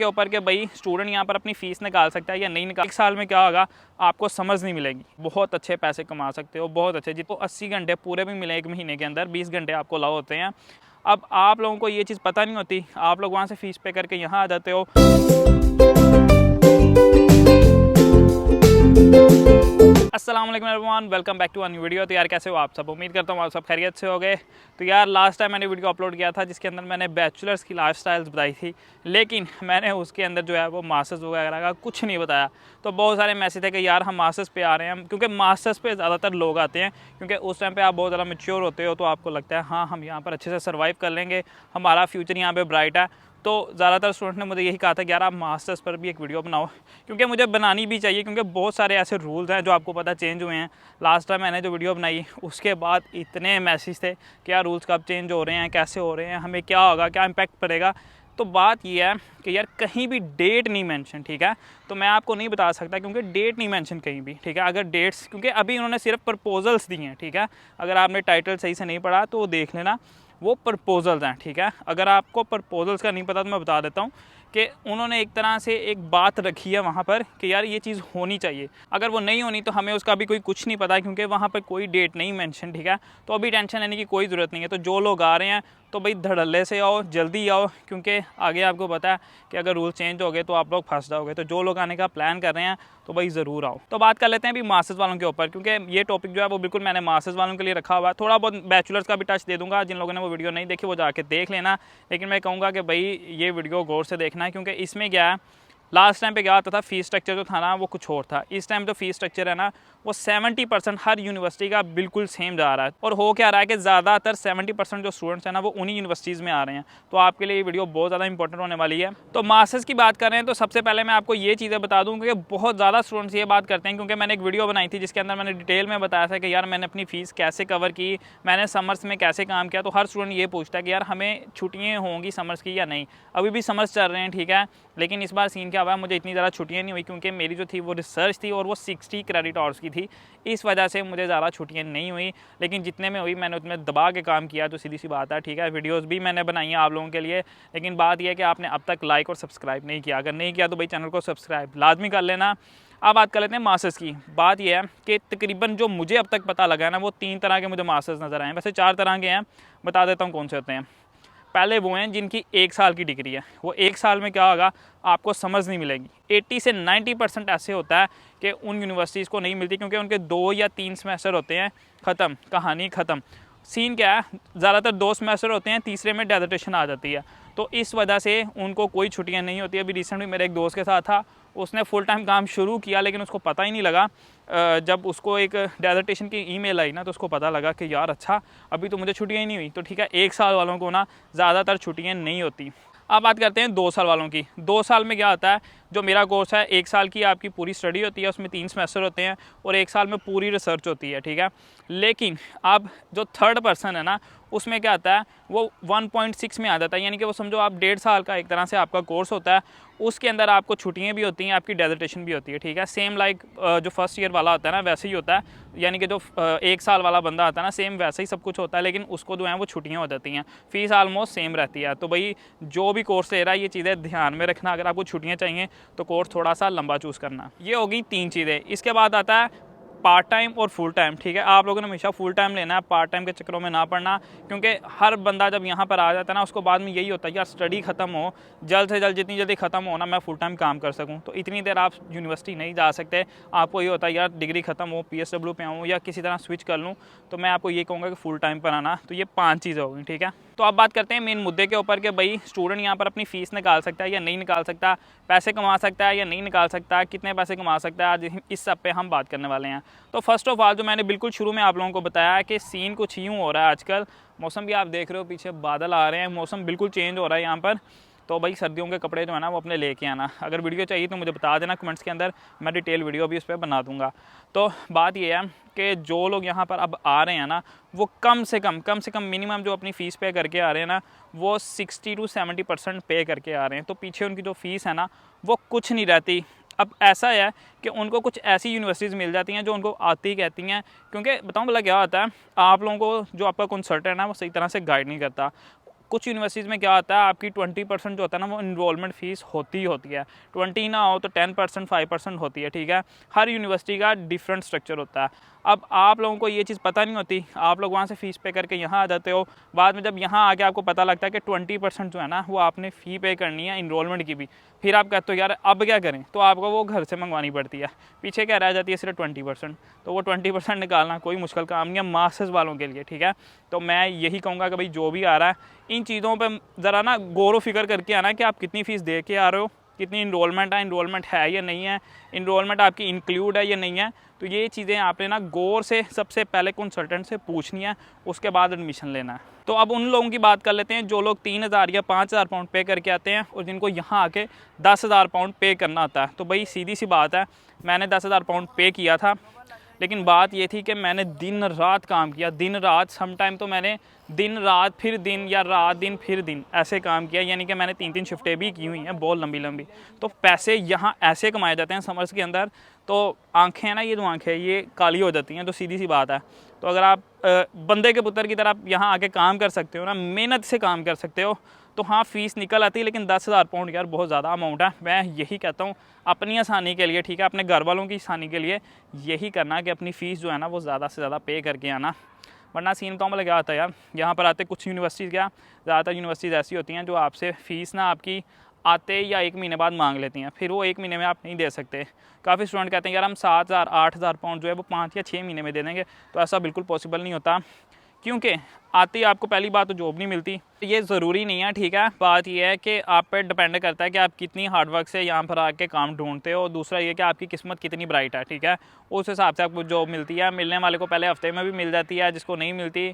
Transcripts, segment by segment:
के ऊपर कि भाई स्टूडेंट यहाँ पर अपनी फ़ीस निकाल सकता है या नहीं निकाल। एक साल में क्या होगा आपको समझ नहीं मिलेगी। बहुत अच्छे पैसे कमा सकते हो, बहुत अच्छे, जिसको 80 घंटे पूरे भी मिले एक महीने के अंदर, 20 घंटे आपको अलाउ होते हैं। अब आप लोगों को ये चीज़ पता नहीं होती, आप लोग वहाँ से फ़ीस पे करके यहाँ आ जाते हो। अस्सलाम वालेकुम everyone, welcome back to a new video. तो यार कैसे हो आप सब? उम्मीद करता हूँ आप सब खैरियत से हो गए। तो यार लास्ट टाइम मैंने वीडियो अपलोड किया था जिसके अंदर मैंने बैचलर्स की लाइफस्टाइल्स बताई थी, लेकिन मैंने उसके अंदर जो है वो मास्टर्स वगैरह का कुछ नहीं बताया। तो बहुत सारे मैसेज थे कि यार हम मास्टर्स पे आ रहे हैं, क्योंकि मास्टर्स पे ज़्यादातर लोग आते हैं, क्योंकि उस टाइम पर आप बहुत ज़्यादा मैच्योर होते हो, तो आपको लगता है हाँ हम यहाँ पर अच्छे से सर्वाइव कर लेंगे, हमारा फ्यूचर यहाँ पर ब्राइट है। तो ज़्यादातर स्टूडेंट ने मुझे यही कहा था कि यार आप मास्टर्स पर भी एक वीडियो बनाओ, क्योंकि मुझे बनानी भी चाहिए, क्योंकि बहुत सारे ऐसे रूल्स हैं जो आपको पता चेंज हुए हैं। लास्ट टाइम मैंने जो वीडियो बनाई उसके बाद इतने मैसेज थे कि यार रूल्स कब चेंज हो रहे हैं, कैसे हो रहे हैं, हमें क्या होगा, क्या इम्पैक्ट पड़ेगा। तो बात यह है कि यार कहीं भी डेट नहीं मेंशन, ठीक है, तो मैं आपको नहीं बता सकता क्योंकि डेट नहीं मेंशन कहीं भी, ठीक है। अगर डेट्स, क्योंकि अभी उन्होंने सिर्फ प्रपोजल्स दी हैं, ठीक है। अगर आपने टाइटल सही से नहीं पढ़ा तो वो देख लेना, वो प्रपोजल्स हैं, ठीक है। अगर आपको प्रपोजल्स का नहीं पता तो मैं बता देता हूँ कि उन्होंने एक तरह से एक बात रखी है वहाँ पर कि यार ये चीज़ होनी चाहिए। अगर वो नहीं होनी तो हमें उसका भी कोई कुछ नहीं पता, क्योंकि वहाँ पर कोई डेट नहीं मेंशन, ठीक है। तो अभी टेंशन लेने की कोई ज़रूरत नहीं है। तो जो लोग आ रहे हैं तो भाई धड़ल्ले से आओ, जल्दी आओ, क्योंकि आगे आपको पता है कि अगर रूल चेंज हो गए तो आप लोग फंस जाओगे। तो जो लोग आने का प्लान कर रहे हैं तो भाई ज़रूर आओ। तो बात कर लेते हैं अभी मास्टर्स वालों के ऊपर, क्योंकि ये टॉपिक जो है वो बिल्कुल मैंने मास्टर्स वालों के लिए रखा हुआ है। थोड़ा बहुत बैचलर्स का भी टच दे दूंगा, जिन लोगों ने वो वीडियो नहीं देखी वो जाके देख लेना, लेकिन मैं कहूँगा कि भाई ये वीडियो गौर से देखना है, क्योंकि इसमें क्या है, लास्ट टाइम पे क्या होता था, फ़ीस स्ट्रक्चर जो था ना वो कुछ और था। इस टाइम जो फ़ीस स्ट्रक्चर है ना वो 70% हर यूनिवर्सिटी का बिल्कुल सेम जा रहा है। और हो क्या रहा है कि ज़्यादातर 70% जो स्टूडेंट्स हैं ना वो उन्हीं यूनिवर्सिटीज़ में आ रहे हैं। तो आपके लिए ये वीडियो बहुत ज़्यादा इंपॉर्टेंट होने वाली है। तो मास्टर्स की बात कर रहे हैं तो सबसे पहले मैं आपको ये चीज़ें बता दूँ, क्योंकि बहुत ज़्यादा स्टूडेंट्स ये बात करते हैं, क्योंकि मैंने एक वीडियो बनाई थी जिसके अंदर मैंने डिटेल में बताया था कि यार मैंने अपनी फ़ीस कैसे कवर की, मैंने समर्स में कैसे काम किया। तो हर स्टूडेंट ये पूछता है कि यार हमें छुट्टियाँ होंगी समर्स की या नहीं। अभी भी समर्स चल रहे हैं, ठीक है, लेकिन इस बार सीन क्या हुआ, मुझे इतनी ज़्यादा छुट्टियाँ नहीं हुई, क्योंकि मेरी जो थी वो रिसर्च थी और वो 60 क्रेडिट आवर्स की थी। इस वजह से मुझे ज़्यादा छुट्टियाँ नहीं हुई, लेकिन जितने में हुई मैंने उतने दबा के काम किया। तो सीधी सी बात है, ठीक है। वीडियोस भी मैंने बनाई हैं आप लोगों के लिए, लेकिन बात यह है कि आपने अब तक लाइक और सब्सक्राइब नहीं किया। अगर नहीं किया तो भाई चैनल को सब्सक्राइब लाजमी कर लेना। अब बात कर लेते हैं मास्टर्स की। बात यह है कि तकरीबन जो मुझे अब तक पता लगा है ना वो 3 तरह के मुझे मास्टर्स नज़र आए हैं। वैसे 4 तरह के हैं, बता देता हूँ कौन से होते हैं। पहले वो हैं जिनकी 1 साल की डिग्री है। वो 1 साल में क्या होगा आपको समझ नहीं मिलेगी। 80 से 90% ऐसे होता है कि उन यूनिवर्सिटीज़ को नहीं मिलती, क्योंकि उनके 2 या 3 सेमेस्टर होते हैं, ख़त्म कहानी ख़त्म। सीन क्या है, ज़्यादातर 2 सेमेस्टर होते हैं, तीसरे में डेजर्टेशन आ जाती है। तो इस वजह से उनको कोई छुट्टियां नहीं होती। अभी रिसेंटली मेरे एक दोस्त के साथ था, उसने फुल टाइम काम शुरू किया, लेकिन उसको पता ही नहीं लगा। जब उसको एक डेजर्टेशन की ईमेल आई ना तो उसको पता लगा कि यार अच्छा अभी तो मुझे छुट्टियां ही नहीं हुई। तो ठीक है, 1 साल वालों को ना ज़्यादातर छुट्टियां नहीं होती। अब बात करते हैं 2 साल वालों की। 2 साल में क्या होता है, जो मेरा कोर्स है 1 साल की आपकी पूरी स्टडी होती है, उसमें 3 सेमेस्टर होते हैं और 1 साल में पूरी रिसर्च होती है, ठीक है। लेकिन अब जो थर्ड पर्सन है ना उसमें क्या आता है, वो 1.6 में आ जाता है। यानी कि वो समझो आप 1.5 साल का एक तरह से आपका कोर्स होता है, उसके अंदर आपको छुट्टियां भी होती हैं, आपकी डेजर्टेशन भी होती है, ठीक है। सेम लाइक जो फर्स्ट ईयर वाला होता है ना वैसे ही होता है, यानी कि जो 1 साल वाला बंदा आता है ना सेम वैसे ही सब कुछ होता है, लेकिन उसको जो है वो छुट्टियां हो जाती हैं। फ़ीस आलमोस्ट सेम रहती है। तो भाई जो भी कोर्स ले रहा है ये चीज़ें ध्यान में रखना। अगर आपको छुट्टियाँ चाहिए तो कोर्स थोड़ा सा लंबा चूज़ करना। ये होगी 3 चीज़ें। इसके बाद आता है पार्ट टाइम और फुल टाइम, ठीक है। आप लोगों ने हमेशा फुल टाइम लेना है, पार्ट टाइम के चक्करों में ना पड़ना, क्योंकि हर बंदा जब यहाँ पर आ जाता है ना उसको बाद में यही होता है यार स्टडी ख़त्म हो, जल्द से जल्द जितनी जल्दी ख़त्म हो ना मैं फुल टाइम काम कर सकूँ। तो इतनी देर आप यूनिवर्सिटी नहीं जा सकते। आपको ये होता है यार डिग्री ख़त्म हो, PSW पे आऊँ या किसी तरह स्विच कर लूँ। तो मैं आपको ये कहूँगा कि फुल टाइम पर आना। तो ये 5 चीज़ें होगी, ठीक है। तो अब बात करते हैं मेन मुद्दे के ऊपर कि भाई स्टूडेंट यहाँ पर अपनी फ़ीस निकाल सकता है या नहीं निकाल सकता, पैसे कमा सकता है या नहीं निकाल सकता, कितने पैसे कमा सकता है, आज इस सब पे हम बात करने वाले हैं। तो फर्स्ट ऑफ ऑल जो मैंने बिल्कुल शुरू में आप लोगों को बताया है कि सीन कुछ यूँ हो रहा है आजकल। मौसम भी आप देख रहे हो, पीछे बादल आ रहे हैं, मौसम बिल्कुल चेंज हो रहा है यहाँ पर। तो भाई सर्दियों के कपड़े जो है ना वो अपने लेके आना। अगर वीडियो चाहिए तो मुझे बता देना कमेंट्स के अंदर, मैं डिटेल वीडियो भी उस पर बना दूंगा। तो बात ये है कि जो लोग यहाँ पर अब आ रहे हैं ना वो कम से कम मिनिमम जो अपनी फ़ीस पे करके आ रहे हैं ना वो 60 to 70% पे करके आ रहे हैं। तो पीछे उनकी जो फ़ीस है ना वो कुछ नहीं रहती। अब ऐसा है कि उनको कुछ ऐसी यूनिवर्सिटीज़ मिल जाती हैं जो उनको आती कहती हैं, क्योंकि बताऊँ भला क्या होता है, आप लोगों को जो आपका कंसल्टेंट है वो सही तरह से गाइड नहीं करता। कुछ यूनिवर्सिटीज़ में क्या होता है, आपकी 20% जो होता है ना वो इनरोलमेंट फ़ीस होती ही होती है, 20 ना हो तो 10% 5% होती है, ठीक है। हर यूनिवर्सिटी का डिफरेंट स्ट्रक्चर होता है। अब आप लोगों को ये चीज़ पता नहीं होती, आप लोग वहाँ से फ़ीस पे करके यहाँ आ जाते हो, बाद में जब यहाँ आके आपको पता लगता है कि 20% जो है ना वो आपने फ़ी पे करनी है इनरोलमेंट की भी, फिर आप कहते हो यार अब क्या करें, तो आपको वो घर से मंगवानी पड़ती है, पीछे क्या रह जाती है सिर्फ 20%। तो वो 20% निकालना कोई मुश्किल काम नहीं है मास्टर्स वालों के लिए, ठीक है। तो मैं यही कहूँगा कि भाई जो भी आ रहा है इन चीज़ों पर ज़रा ना गौर व फिक्र करके आना कि आप कितनी फ़ीस दे के आ रहे हो, कितनी इनरोलमेंट है या नहीं है, इनरोलमेंट आपकी इंक्लूड है या नहीं है। तो ये चीज़ें आपने ना गौर से सबसे पहले कंसल्टेंट से पूछनी है, उसके बाद एडमिशन लेना है। तो अब उन लोगों की बात कर लेते हैं जो लोग 3000 या 5000 पाउंड पे करके आते हैं और जिनको यहाँ आके 10,000 पाउंड पे करना होता है। तो भाई सीधी सी बात है, मैंने 10,000 पाउंड पे किया था, लेकिन बात ये थी कि मैंने दिन रात काम किया, दिन रात, सम टाइम तो मैंने दिन रात फिर दिन या रात दिन फिर दिन ऐसे काम किया, यानी कि मैंने 3-3 शिफ्टें भी की हुई हैं बहुत लंबी लंबी। तो पैसे यहाँ ऐसे कमाए जाते हैं समर्स के अंदर, तो आंखें हैं ना, ये जो आंखें ये काली हो जाती हैं, तो सीधी सी बात है। तो अगर आप बंदे के पुत्र की तरह आप यहाँ आके काम कर सकते हो ना, मेहनत से काम कर सकते हो, तो हाँ फ़ीस निकल आती है, लेकिन 10,000 पाउंड यार बहुत ज़्यादा अमाउंट है। मैं यही कहता हूँ अपनी आसानी के लिए, ठीक है, अपने घर वालों की आसानी के लिए यही करना कि अपनी फ़ीस जो है ना वो ज़्यादा से ज़्यादा पे करके आना। वरना सीन तो मतलब क्या होता है यार, यहाँ पर आते कुछ यूनिवर्सिटीज़, क्या ज़्यादातर यूनिवर्सिटीज़ ऐसी होती हैं जो आपसे फ़ीस ना आपकी आते या 1 महीने बाद मांग लेती हैं, फिर वो 1 महीने में आप नहीं दे सकते। काफ़ी स्टूडेंट कहते हैं यार हम 7,000 8,000 पाउंड जो है वो 5 या 6 महीने में दे देंगे, तो ऐसा बिल्कुल पॉसिबल नहीं होता, क्योंकि आते ही आपको पहली बात तो जॉब नहीं मिलती। ये ज़रूरी नहीं है, ठीक है। बात ये है कि आप पे डिपेंड करता है कि आप कितनी हार्डवर्क से यहाँ पर आके काम ढूंढते हो। दूसरा ये कि आपकी किस्मत कितनी ब्राइट है, ठीक है, उस हिसाब से आपको जॉब मिलती है। मिलने वाले को पहले हफ्ते में भी मिल जाती है, जिसको नहीं मिलती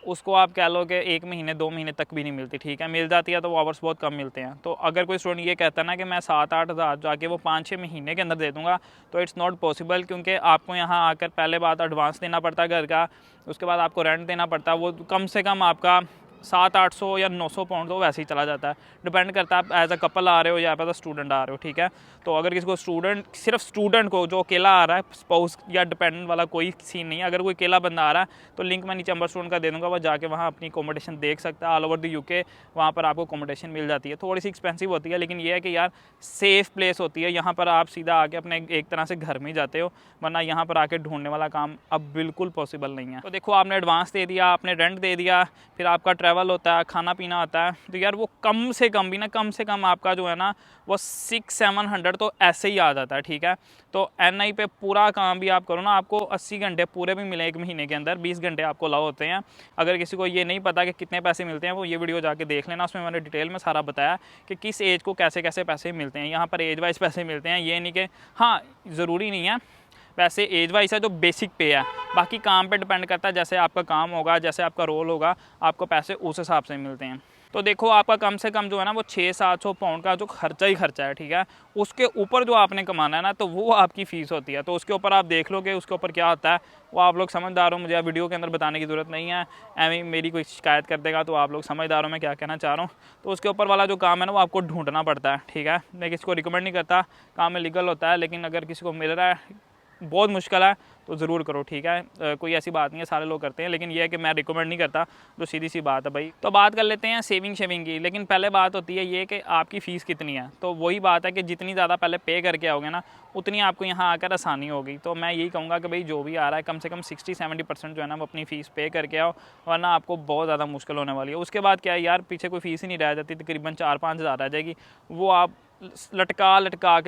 उसको आप कह लो कि 1 महीने 2 महीने तक भी नहीं मिलती, ठीक है। मिल जाती है तो वो आवर्स बहुत कम मिलते हैं। तो अगर कोई स्टूडेंट ये कहता है ना कि मैं 7-8 हज़ार जाके वो 5-6 महीने के अंदर दे दूँगा, तो इट्स नॉट पॉसिबल, क्योंकि आपको यहाँ आकर पहले बात एडवांस देना पड़ता है घर का, उसके बाद आपको रेंट देना पड़ता है, वो कम से कम आपका 700-800 या 900 पाउंड तो वैसे ही चला जाता है। डिपेंड करता है आप एज अ कपल आ रहे हो या एज अ स्टूडेंट आ रहे हो, ठीक है। तो अगर किसी को सिर्फ स्टूडेंट को जो अकेला आ रहा है, स्पाउस या डिपेंडेंट वाला कोई सीन नहीं है, अगर कोई अकेला बंदा आ रहा है तो लिंक मैं नीचे नंबर स्टूडेंट का दे दूँगा, वो जाके वहाँ अपनी अकोमोडेशन देख सकता है। ऑल ओवर द यूके वहाँ पर आपको अकोमोडेशन मिल जाती है, थोड़ी सी एक्सपेंसिव होती है, लेकिन ये है कि यार सेफ़ प्लेस होती है। यहाँ पर आप सीधा आके अपने एक तरह से घर में ही जाते हो, वरना यहाँ पर आके ढूंढने वाला काम अब बिल्कुल पॉसिबल नहीं है। तो देखो आपने एडवांस दे दिया, आपने रेंट दे दिया, फिर आपका ट्रैवल होता है, खाना पीना होता है, तो यार वो कम से कम भी ना, कम से कम आपका जो है ना वो 600-700 तो ऐसे ही आ जाता है, ठीक है। तो NI पे पूरा काम भी आप करो ना, आपको 80 घंटे पूरे भी मिले एक महीने के अंदर, 20 घंटे आपको अलाउ होते हैं। अगर किसी को ये नहीं पता कि कितने पैसे मिलते हैं, वो ये वीडियो जाके देख लेना, उसमें मैंने डिटेल में सारा बताया कि किस एज को कैसे कैसे पैसे मिलते हैं। यहाँ पर एज वाइज पैसे मिलते हैं, ये नहीं कि हाँ ज़रूरी नहीं है, वैसे एज वाइज है जो बेसिक पे है, बाकी काम पे डिपेंड करता है, जैसे आपका काम होगा, जैसे आपका रोल होगा, आपको पैसे उस हिसाब से मिलते हैं। तो देखो आपका कम से कम जो है ना वो 600-700 पाउंड का जो खर्चा ही खर्चा है, ठीक है। उसके ऊपर जो आपने कमाना है ना, तो वो आपकी फ़ीस होती है। तो उसके ऊपर आप देख लो कि उसके ऊपर क्या होता है, वो आप लोग समझदार हो, मुझे वीडियो के अंदर बताने की ज़रूरत नहीं है। एवं मेरी कोई शिकायत कर देगा तो आप लोग समझदार हो मैं क्या कहना चाह रहा हूँ। तो उसके ऊपर वाला जो काम है ना वो आपको ढूंढना पड़ता है, ठीक है। मैं किसी को रिकमेंड नहीं करता, काम में लीगल होता है, लेकिन अगर किसी को मिल रहा है बहुत मुश्किल है तो ज़रूर करो, ठीक है। कोई ऐसी बात नहीं है, सारे लोग करते हैं, लेकिन ये है कि मैं रिकमेंड नहीं करता, तो सीधी सी बात है भाई। तो बात कर लेते हैं सेविंग की, लेकिन पहले बात होती है ये कि आपकी फ़ीस कितनी है। तो वही बात है कि जितनी ज़्यादा पहले पे करके आओगे ना, उतनी आपको यहाँ आकर आसानी होगी। तो मैं यही कहूँगा कि भाई जो भी आ रहा है कम से कम 60-70% जो है ना वो अपनी फ़ीस पे करके आओ, वरना आपको बहुत ज़्यादा मुश्किल होने वाली है। उसके बाद क्या है यार, पीछे कोई फ़ीस ही नहीं रह जाती, तकरीबन 4-5 हज़ार रह जाएगी, वो आप लटका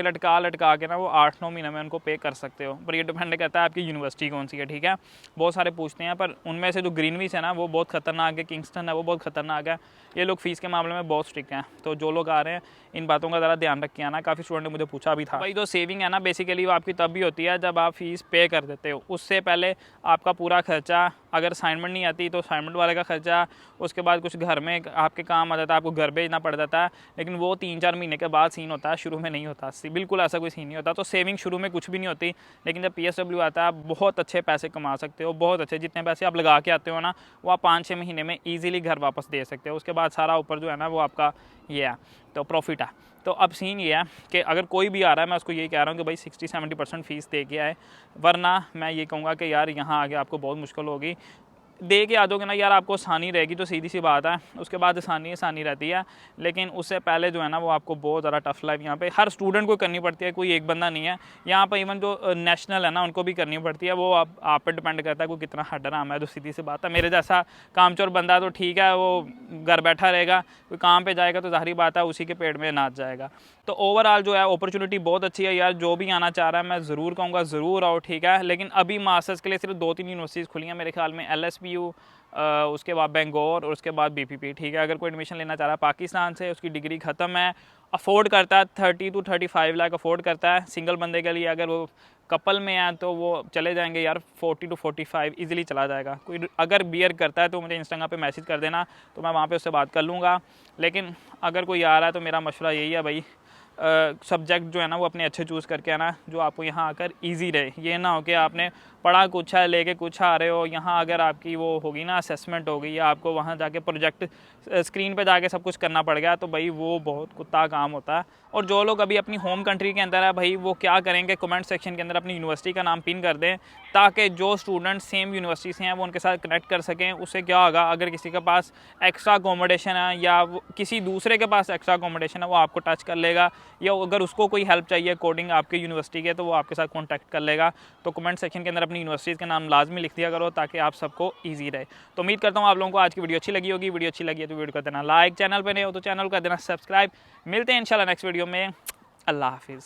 के ना वो 8-9 महीने में उनको पे कर सकते हो। पर ये डिपेंड करता है आपकी यूनिवर्सिटी कौन सी है, ठीक है। बहुत सारे पूछते हैं, पर उनमें से जो ग्रीनविच है ना वो बहुत ख़तरनाक है, किंगस्टन है वो बहुत ख़तरनाक है। ये लोग फ़ीस के मामले में बहुत स्ट्रिक्ट हैं। तो जो लोग आ रहे हैं इन बातों का ज़रा ध्यान रख के आना। काफ़ी स्टूडेंट ने मुझे पूछा भी था भाई, जो सेविंग है ना बेसिकली वो आपकी तब भी होती है जब आप फ़ीस पे कर देते हो। उससे पहले आपका पूरा खर्चा, अगर असाइनमेंट नहीं आती तो असाइनमेंट वाले का खर्चा, उसके बाद कुछ घर में आपके काम आ जाता है, आपको घर भेजना पड़ जाता है, लेकिन वो 3-4 महीने के बाद सीन होता है, शुरू में नहीं होता। बिल्कुल ऐसा कोई सीन नहीं होता। तो सेविंग शुरू में कुछ भी नहीं होती, लेकिन जब PSW आता है आप बहुत अच्छे पैसे कमा सकते हो, बहुत अच्छे। जितने पैसे आप लगा के आते हो ना वो आप 5-6 महीने में ईजिली घर वापस दे सकते हो। उसके बाद सारा ऊपर जो है ना वो आपका ये है, तो प्रॉफिट है। तो अब सीन ये है कि अगर कोई भी आ रहा है, मैं उसको यही कह रहा हूँ कि भाई 60-70% फ़ीस दे के आए, वरना मैं ये कहूँगा कि यार यहाँ आगे आपको बहुत मुश्किल होगी। दे के आ जाओगे ना यार, आपको आसानी रहेगी, तो सीधी सी बात है, उसके बाद आसानी रहती है। लेकिन उससे पहले जो है ना वो आपको बहुत ज़्यादा टफ लाइफ यहाँ पे हर स्टूडेंट को करनी पड़ती है, कोई एक बंदा नहीं है यहाँ पर। इवन जो नेशनल है ना उनको भी करनी पड़ती है, वो आप पे डिपेंड करता है कोई कितना हड रहा है। तो सीधी सी बात है, मेरे जैसा कामचोर बंदा तो ठीक है, वो घर बैठा रहेगा, कोई काम पे जाएगा तो ज़ाहिर बात है उसी के पेट में नाच जाएगा। तो ओवरऑल जो है अपॉर्चुनिटी बहुत अच्छी है यार, जो भी आना चाह रहा है मैं ज़रूर कहूँगा ज़रूर आओ, ठीक है। लेकिन अभी मास्टर्स के लिए सिर्फ 2-3 यूनिवर्सिटीज़ खुली हैं मेरे ख्याल में, LSPU, उसके बाद बेंगलोर और उसके बाद BPP, ठीक है। अगर कोई एडमिशन लेना चाह रहा है पाकिस्तान से, उसकी डिग्री ख़त्म है, अफोर्ड करता है 30 to 35 लाख अफोर्ड करता है सिंगल बंदे के लिए। अगर वो कपल में है तो वो चले जाएंगे यार 40 to 45 इजीली चला जाएगा। कोई अगर बियर करता है तो मुझे इंस्टाग्राम पे मैसेज कर देना, तो मैं वहाँ पे उससे बात कर लूँगा। लेकिन अगर कोई आ रहा है तो मेरा मशवरा यही है भाई, सब्जेक्ट जो है ना वो अपने अच्छे चूज़ करके आना, जो आपको यहाँ आकर ईजी रहे। ये ना हो कि आपने पढ़ा कुछ है लेके कुछ आ रहे हो, यहाँ अगर आपकी वो होगी ना असेसमेंट होगी या आपको वहाँ जाके प्रोजेक्ट स्क्रीन पे जाके सब कुछ करना पड़ गया, तो भाई वो बहुत कुत्ता काम होता है। और जो लोग अभी अपनी होम कंट्री के अंदर है भाई, वो क्या करेंगे, कमेंट सेक्शन के अंदर अपनी यूनिवर्सिटी का नाम पिन कर दें, ताकि जो स्टूडेंट सेम यूनिवर्सिटी से हैं वो उनके साथ कनेक्ट कर सकें। उससे क्या होगा, अगर किसी के पास एक्स्ट्रा अकोमोडेशन है या किसी दूसरे के पास एक्स्ट्रा अकोमोडेशन है, वो आपको टच कर लेगा, या अगर उसको कोई हेल्प चाहिए कोडिंग आपके यूनिवर्सिटी के, तो वो आपके साथ कॉन्टैक्ट कर लेगा। तो कमेंट सेक्शन के अंदर अपनी यूनिवर्सिटीज़ का नाम लाजमी लिख दिया करो, ताकि आप सबको ईजी रहे। तो उम्मीद करता हूँ आप लोगों को आज की वीडियो अच्छी लगी होगी। वीडियो अच्छी लगी है तो वीडियो कर देना लाइक, चैनल पर नहीं हो तो चैनल कर देना सब्सक्राइब। मिलते हैं इंशाल्लाह नेक्स्ट वीडियो में। अल्लाह हाफिज़।